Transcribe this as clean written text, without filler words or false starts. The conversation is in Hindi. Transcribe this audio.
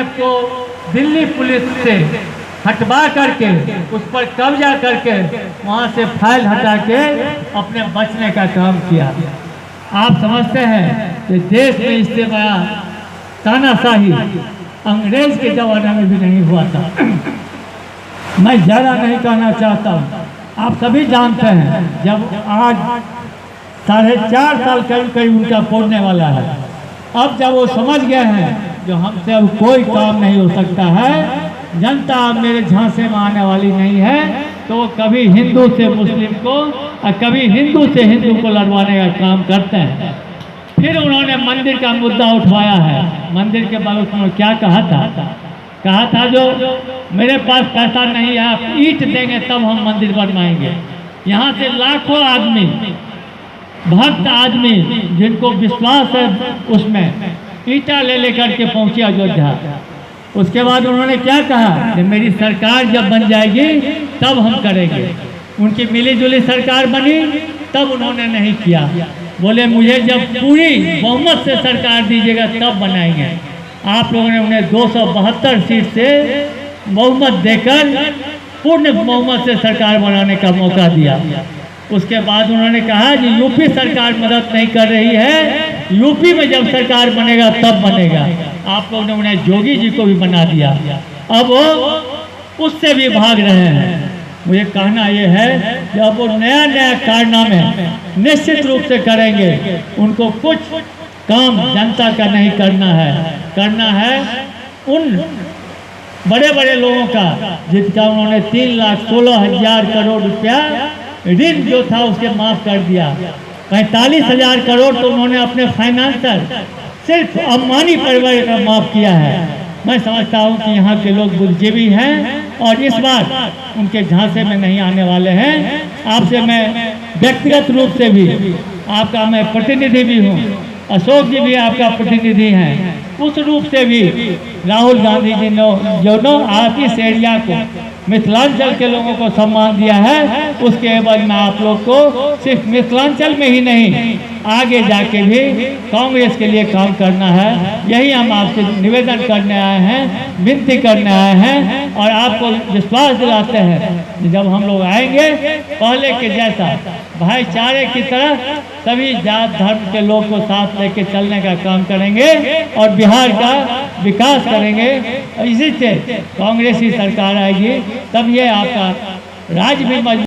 अपने को दिल्ली पुलिस से हटवा करके उस पर कब्जा करके वहाँ से फाइल हटा के अपने बचने का काम किया। आप समझते हैं कि देश में इससे बड़ा तानाशाही अंग्रेज के ज़माने में भी नहीं हुआ था। मैं ज़्यादा नहीं कहना चाहता हूँ, आप सभी जानते हैं जब आज 4.5 साल करीब उनका पड़ने वाला है। अब जब वो समझ गए हैं जो हमसे अब कोई काम नहीं हो सकता है, जनता अब मेरे झांसे में आने वाली नहीं है, तो वो कभी हिंदू से मुस्लिम को और कभी हिंदू से हिंदू को लड़वाने का काम करते हैं। फिर उन्होंने मंदिर का मुद्दा उठवाया है। मंदिर के बारे में क्या कहा था जो मेरे पास पैसा नहीं है, आप ईंट देंगे तब हम मंदिर बनवाएंगे। यहाँ से लाखों आदमी, भक्त आदमी जिनको विश्वास है उसमें, ईंटा ले करके पहुँचे अयोध्या। उसके बाद उन्होंने क्या कहा कि मेरी सरकार जब बन जाएगी तब हम करेंगे। उनकी मिली जुली सरकार बनी तब उन्होंने नहीं किया। बोले मुझे जब पूरी बहुमत से सरकार दीजिएगा तब बनाएंगे। आप लोगों ने उन्हें 272 सीट से बहुमत देकर पूर्ण बहुमत से सरकार बनाने का मौका दिया। उसके बाद उन्होंने कहा कि यूपी सरकार मदद नहीं कर रही है, यूपी में जब सरकार बनेगा तब बनेगा। आप लोगों ने उन्हें जोगी जी को भी बना दिया। अब वो उससे भी भाग रहे हैं। मुझे कहना ये है कि अब वो नया कारनामे निश्चित रूप से करेंगे। उनको कुछ काम जनता का नहीं करना है उन बड़े बड़े लोगों का जिनका उन्होंने 3,16,000 करोड़ रुपया ऋण जो था उसके माफ़ कर दिया। 45,000 करोड़ तो उन्होंने अपने फाइनेंसर सिर्फ अंबानी परिवार का माफ़ किया है। मैं समझता हूँ कि यहाँ के लोग बुद्धिजीवी हैं और इस बार उनके झांसे में नहीं आने वाले हैं। आपसे मैं व्यक्तिगत रूप से भी आपका मैं प्रतिनिधि भी हूँ, अशोक जी भी आपका प्रतिनिधि हैं, उस रूप से भी राहुल गांधी जी ने जो आप इस एरिया को, मिथिलांचल के लोगों को सम्मान दिया है, उसके एवज में आप लोग को सिर्फ मिथिलांचल में ही नहीं आगे जाके भी कांग्रेस के लिए काम करना है। यही हम आपसे निवेदन करने आए हैं, विनती करने आए हैं और आपको विश्वास दिलाते हैं जब हम लोग आएंगे पहले के जैसा भाईचारे की तरह सभी जात धर्म के लोग को साथ लेके चलने का काम करेंगे और बिहार का विकास करेंगे। इसी से कांग्रेस की सरकार आएगी तब ये आपका राज्य भी मजबूत